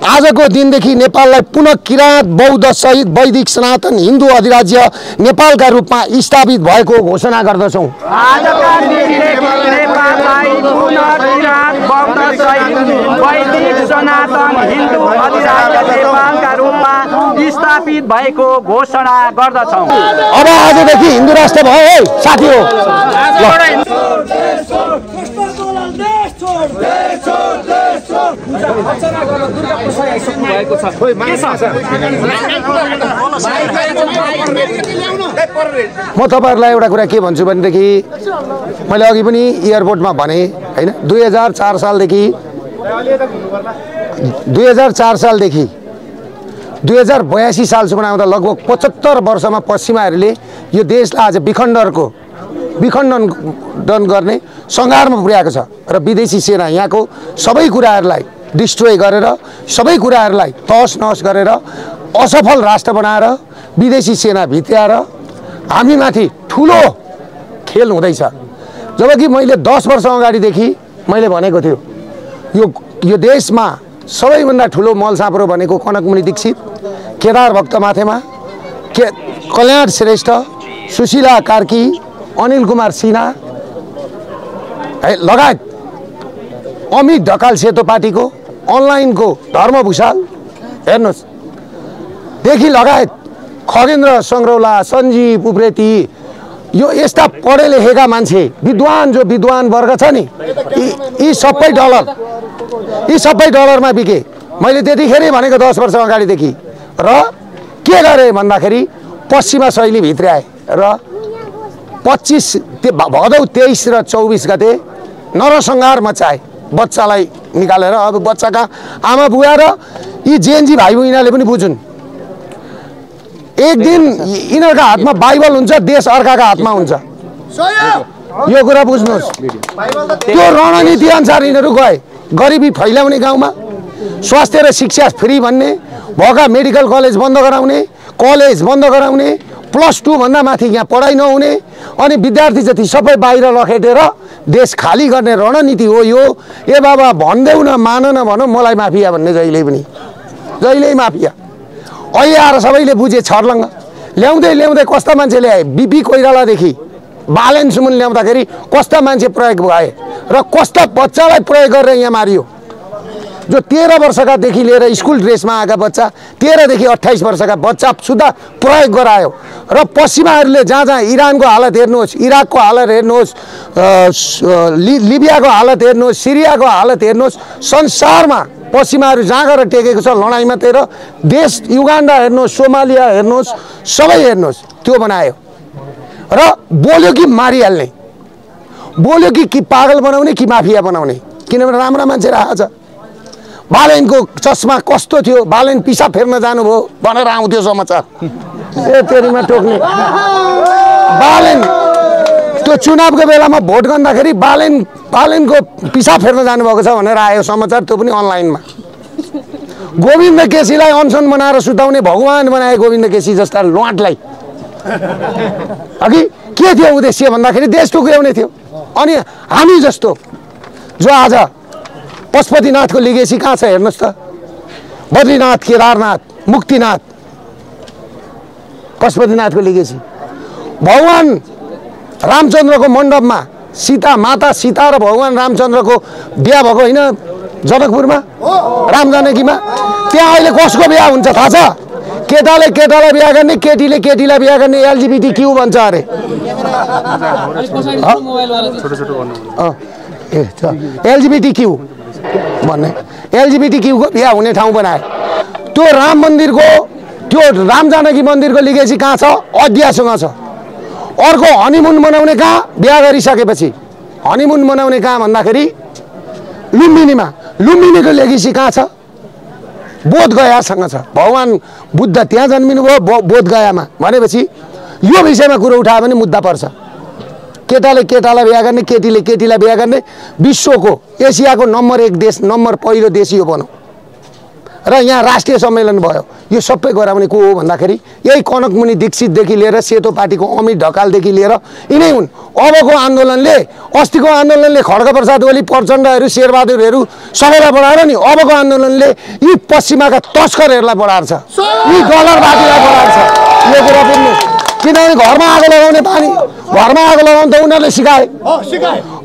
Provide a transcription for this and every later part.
आजको दिनदेखि नेपाललाई पुनः किराँत बौद्ध सहित वैदिक सनातन हिन्दू अधिराज्य नेपालका रूपमा स्थापित भएको घोषणा गर्दछौँ। आजका दिनदेखि नेपाललाई पुनः किराँत बौद्ध सहित वैदिक सनातन हिन्दू अधिराज्य नेपालका रूपमा स्थापित भएको घोषणा गर्दछौँ। अब आजदेखि हिन्दू राष्ट्र भयो है साथी हो। म तपाईहरुलाई एउटा कुरा के भन्छु भनेदेखि मैले अघि पनि एयरपोर्टमा भने हैन 2004 सालदेखि 2082 सालसम्म आउँदा लगभग 75 वर्षमा पश्चिमाहरूले यो देशलाई आज विखण्डन गर्ने संघारमा पुर्याएको छ र विदेशी सेना यहाँको सबै कुराहरूलाई डिस्ट्रोय गरेर सबै कुराहरूलाई तहस नहस गरेर असफल राष्ट्र बनाएर विदेशी सेना भित्र्याएर हामीमाथि ठुलो खेल हुँदैछ। जबकि मैले 10 वर्ष अगाडिदेखि मैले भनेको थियो यो देशमा सबैभन्दा ठुलो मलसाप्रो भनेको कनकमणि दीक्षित, केदार भक्तमाथेमा, कल्याण श्रेष्ठ, सुशीला कार्की, अनिल कुमार सिन्हा लगायत अमित ढकाल सेतो पार्टीको अनलाइनको धर्म भूषाल हेर्नुहोस् देखि लगायत खगेन्द्र सङ्ग्रौला, सञ्जीव उप्रेती, यो यस्ता पढे लेखेका मान्छे जो विद्वान वर्ग छ नि यी सबै डलरमा बिके। मैले त्यतिखेरै भनेको 10 वर्ष अगाडिदेखि र के गरे भन्दाखेरि पश्चिमा शैली भित्र्याए र 25 भदौ 23 र 24 गते नरसंहार मचाए बच्चालाई निकालेर। अब बच्चाका आमा बुवा र यी जेएनजी भाइ बहिनीले पनि बुझुन् एक दिन यिनीहरुका हातमा बाइबल हुन्छ, देश अर्काका हातमा हुन्छ। यो कुरा बुझ्नुहोस्। त्यो रणनीति अनुसार यिनीहरु गए। गरिबी फैलाउने गाउँमा स्वास्थ्य र शिक्षा फ्री भन्ने, भएका मेडिकल कलेज बन्द गराउने, +2 भन्दा माथि यहाँ पढाइ नहुने अनि विद्यार्थी जति सबै बाहिर लखेटेर देश खाली गर्ने रणनीति हो यो। ए बाबा भन्देऊ न, मान न, भनौँ मलाई माफिया भन्ने जहिल्यै माफिया। अहिले आएर सबैले बुझे छर्लङ्ग ल्याउँदै कस्ता मान्छे ल्याए। बीपी कोइरालादेखि बालेनसम्म ल्याउँदाखेरि कस्ता मान्छे प्रयोग भए र कस्ता बच्चालाई प्रयोग गरेर यहाँ मारियो। जो 13 वर्षकादेखि लिएर स्कुल ड्रेसमा आएका बच्चा, 13 देखि 28 वर्षका बच्चा सुधा प्रयोग गरायो। र पश्चिमाहरूले जहाँ इरानको हालत हेर्नुहोस्, इराकको हालत हेर्नुहोस्, लिबियाको हालत हेर्नुहोस्, सिरियाको हालत हेर्नुहोस्, संसारमा पश्चिमाहरू जहाँ गएर टेकेको छ लडाइँमा। तेरो देश युगान्डा हेर्नुहोस्, सोमालिया हेर्नुहोस्, सबै हेर्नुहोस्, त्यो बनायो र बोल्यो कि मारिहाल्ने, बोल्यो कि पागल बनाउने कि माफिया बनाउने। किनभने राम्रा मान्छे राखेको छ। बालेनको चस्मा कस्तो थियो, बालेन पिसाब फेर्न जानुभयो भनेर आउँथ्यो समाचार। ए तेरीमा टोक्ने बालेन त्यो चुनावको बेलामा भोट गर्दाखेरि बालेनको पिसाब फेर्न जानुभएको छ भनेर आयो समाचार, त्यो पनि अनलाइनमा। गोविन्द केसीलाई अनसन बनाएर सुताउने भगवान बनाए गोविन्द केसी जस्ता लुवाटलाई। अघि के थियो उद्देश्य भन्दाखेरि देश टुक्र्याउने थियो। अनि हामी जस्तो जो आज पशुपतिनाथको लिगेसी कहाँ छ हेर्नुहोस् त। बद्रीनाथ, केदारनाथ, मुक्तिनाथ, पशुपतिनाथको लिगेसी। भगवान रामचन्द्रको मण्डपमा माता सीता र भगवान रामचन्द्रको बिहा भएको होइन जनकपुरमा, रामजानकीमा। त्यहाँ अहिले कसको बिहा हुन्छ थाहा छ? केटाले बिहा गर्ने, केटीले केटीलाई बिहा गर्ने, LGBTQ भन्छ अरे। LGBTQ भन्ने LGBTQ को बिहा हुने ठाउँ बनाए। त्यो राम मन्दिरको, त्यो रामजानकी मन्दिरको लिगेसी कहाँ छ? अयोध्यासँग छ। अर्को हनीमुन मनाउने कहाँ? बिहा गरिसकेपछि हनीमुन मनाउने कहाँ भन्दाखेरि लुम्बिनीमा। लुम्बिनीको लेगेसी कहाँ छ? बोधगयासँग छ। भगवान बुद्ध त्यहाँ जन्मिनु भयो बोधगयामा। भनेपछि यो विषयमा कुरो उठायो भने मुद्दा पर्छ। केटाले केटालाई बिहा गर्ने, केटीले केटीलाई बिहा गर्ने। विश्वको एसियाको नम्बर 1 देश, नम्बर पहिलो देश यो बनौँ। र र यहाँ राष्ट्रिय सम्मेलन भयो। यो सबै गराउने को हो भन्दाखेरि यही कनकमुनि दीक्षितदेखि लिएर सेतो पार्टीको अमित ढकालदेखि लिएर यिनै हुन्। अबको आन्दोलनले, अस्तिको आन्दोलनले खड्गप्रसाद ओली, प्रचण्डहरू, शेरबहादुरहरू सबैलाई बढाएर नि अबको आन्दोलनले यी पश्चिमाका तस्करहरूलाई बढाएर छ, यी डलरवादीलाई बढाएर छ। यो कुरा बुझ्नु, किनभने घरमा आगो लगाउने पानी, घरमा आगो लगाउनु त उनीहरूले सिकाए,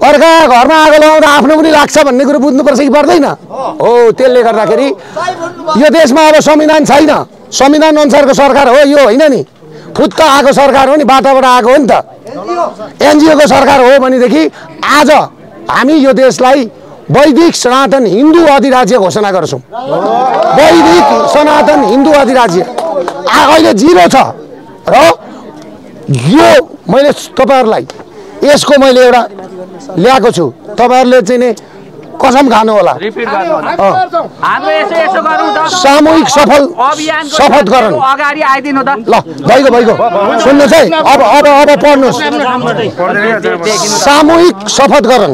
अर्का घरमा आगो लगाउँदा आफ्नो पनि लाग्छ भन्ने कुरो बुझ्नुपर्छ कि पर्दैन हो। त्यसले गर्दाखेरि यो देशमा अब संविधान छैन, संविधान अनुसारको सरकार हो यो, होइन नि फुत्त आएको सरकार हो नि, बाटाबाट आएको हो नि त, एनजिओको सरकार हो भनेदेखि आज हामी यो देशलाई वैदिक सनातन हिन्दू अधिराज्य घोषणा गर्छौँ। वैदिक सनातन हिन्दू अधिराज्य अहिले 0 छ र यो मैले तपाईहरुलाई यसको मैले एउटा ल्याएको छु, तपाईहरुले चाहिँ नि कसम खानु होला। हाम्रो यसो गरौँ त, सामूहिक शपथकरण अगाडि आइदिनु त। ल भइगयो सुन्नुहोस् है, अब पढ्नुहोस्। सामूहिक शपथकरण।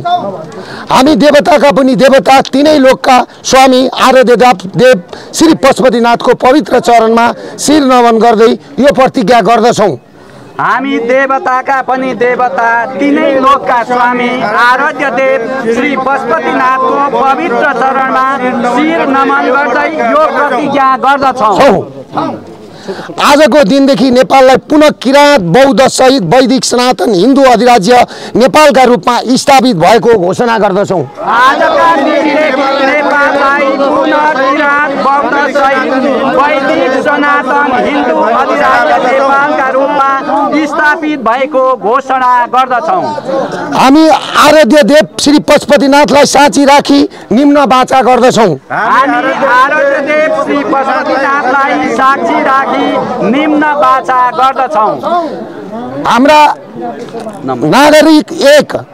हामी देवताका पनि देवता, तिनै लोकका स्वामी आराध्य देव श्री पशुपतिनाथको पवित्र चरणमा शिर नमन गर्दै यो प्रतिज्ञा गर्दछौँ। हामी देवताका पनि देवता, तिनै लोकका स्वामी आराध्य देव श्री पशुपतिनाथको पवित्र चरणमा शिर नमन गर्दै यो प्रतिज्ञा गर्दछौँ। आजको दिनदेखि नेपाललाई पुनः किराँत बौद्ध सहित वैदिक सनातन हिन्दू अधिराज्य नेपालका रूपमा स्थापित भएको घोषणा गर्दछौँ। आजका दिनदेखि नेपाललाई पुनः किराँत बौद्ध सहित वैदिक सनातन हिन्दू अधिराज्य नेपालका रूपमा स्थापित भएको घोषणा गर्दछौँ। हामी आराध्य देव श्री पशुपतिनाथलाई साँची राखी निम्न वाचा गर्दछौँ। हामी आराध्य देव श्री पशुपतिनाथलाई साक्षी राखी निम्न वाचा गर्दछौँ। हाम्रा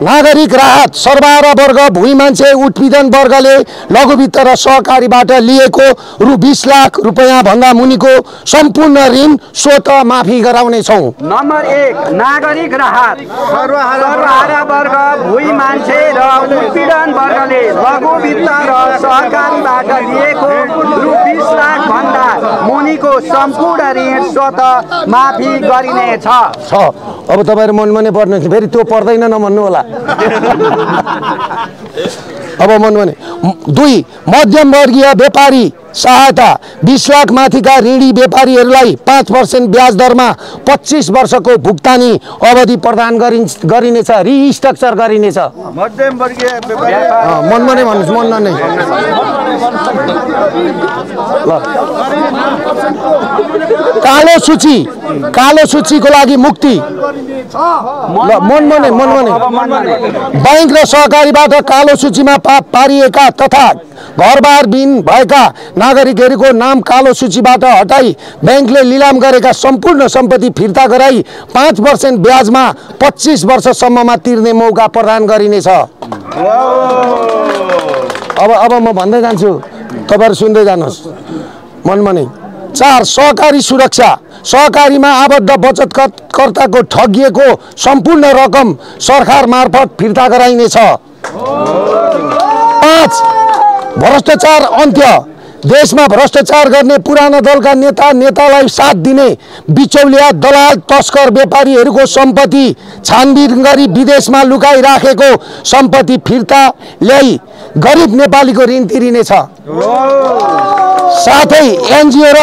नागरिक राहत सर्वहारा वर्ग, भूमि मान्छे, उत्पीडन वर्गले लघु वित्त र सहकारीबाट लिएको रु 20 लाख रुपैयाँ भन्दा मुनिको सम्पूर्ण ऋण स्वतः माफी गराउनेछौँ। नम्बर 1 नागरिक राहत सर्वहारा वर्ग, भूमि मान्छे र उत्पीडन वर्गले लघु वित्त र सहकारीबाट लिएको रु 20 लाख भन्दा मुनिको सम्पूर्ण ऋण स्वतः माफी गरिनेछ। अब तपाईहरु मनमने पढ्नु, फेरि त्यो पढ्दैन नभन्नु होला। अब मनमने। 2 मध्यम वर्गीय व्यापारी सहायता। 20 लाख माथिका ऋणी व्यापारीहरूलाई 5% ब्याज दरमा 25 वर्षको भुक्तानी अवधि प्रदान गरिनेछ, रिस्ट्रक्चर गरिनेछ। मध्यम वर्गीय मनमने भन्नुस्, मन नै कालो सूचीको लागि मुक्ति। मनमने बैंक र सहकारीबाट कालो सूचीमा पारिएका तथा घरबार बिन भएका नागरिकहरूको नाम कालो सूचीबाट हटाई बैंकले लिलाम गरेका सम्पूर्ण सम्पत्ति फिर्ता गराई 5% ब्याजमा 25 वर्षसम्ममा तिर्ने मौका प्रदान गरिनेछ। अब म भन्दै जान्छु, तपाईहरु सुन्दै जानुहोस्। मनमने। 4 सहकारी सुरक्षा। सहकारीमा आबद्ध बचतकर्ताको ठगिएको सम्पूर्ण रकम सरकार मार्फत फिर्ता गराइनेछ। 5 भ्रष्टाचार अन्त्य। देशमा भ्रष्टाचार गर्ने पुराना दलका नेतालाई साथ दिने बिचौलिया, दलाल, तस्कर, व्यापारीहरूको सम्पत्ति छानबिन गरी विदेशमा लुकाई राखेको सम्पत्ति फिर्ता ल्याई गरिब नेपालीको ऋण तिरिनेछ। साथै एनजिओ र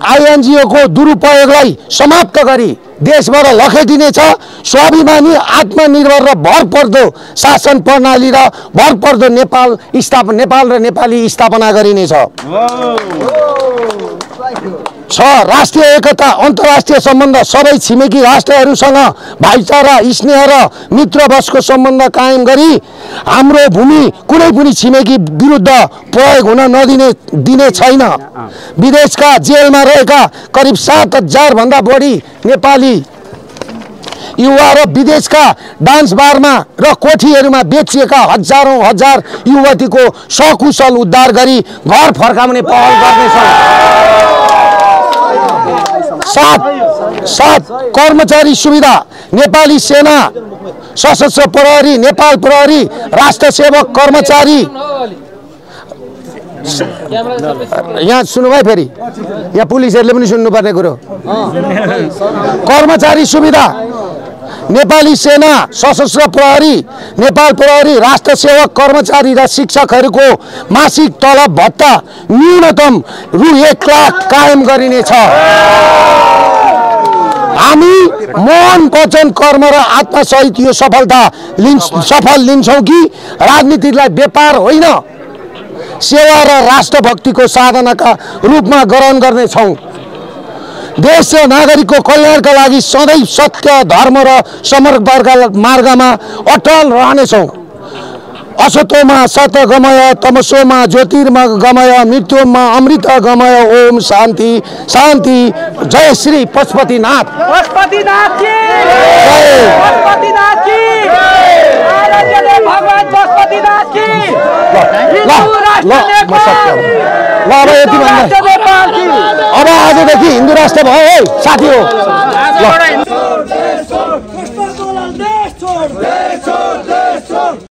आइएनजिओ को दुरुपयोगलाई समाप्त गरी देशबाट लखेटिनेछ। स्वाभिमानी, आत्मनिर्भर र भरपर्दो शासन प्रणाली र भरपर्दो नेपाल र नेपाली स्थापना गरिनेछ। 6 राष्ट्रिय एकता। अन्तर्राष्ट्रिय सम्बन्ध। सबै छिमेकी राष्ट्रहरूसँग भाइचारा, स्नेह र मित्रवशको सम्बन्ध कायम गरी हाम्रो भूमि कुनै पनि छिमेकी विरुद्ध प्रयोग हुन दिने छैन। विदेशका जेलमा रहेका करिब 7,000 भन्दा बढी नेपाली युवा र विदेशका डान्स बारमा र कोठीहरूमा बेचिएका हजार युवतीको सकुशल उद्धार गरी घर फर्काउने पहल गर्नेछौँ। 7 कर्मचारी सुविधा। नेपाली सेना, सशस्त्र प्रहरी, नेपाल प्रहरी, राष्ट्र सेवक कर्मचारी यहाँ सुन्नुभयो फेरि यहाँ पुलिसहरूले पनि सुन्नुपर्ने कुरो कर्मचारी सुविधा नेपाली सेना सशस्त्र प्रहरी नेपाल प्रहरी राष्ट्र सेवक कर्मचारी र शिक्षकहरूको मासिक तलब भत्ता न्यूनतम रु 1 लाख कायम गरिनेछ। हामी मन वचन कर्म र आत्मसहित यो सफल लिन्छौँ कि राजनीतिलाई व्यापार होइन सेवा र राष्ट्रभक्तिको साधनाका रूपमा ग्रहण गर्नेछौँ। देश र नागरिकको कल्याणका लागि सधैँ सत्य धर्म र समर्पणका मार्गमा अटल रहनेछौँ। असतोमा सत गमय तमसोमा ज्योतिर्गमय मृत्युमा अमृत गमय। ओम शान्ति शान्ति। जय श्री पशुपतिनाथ की भगवान पशुपतिनाथ की। अब यति भन्दा अब आजदेखि हिन्दू राष्ट्र भयो है साथी हो।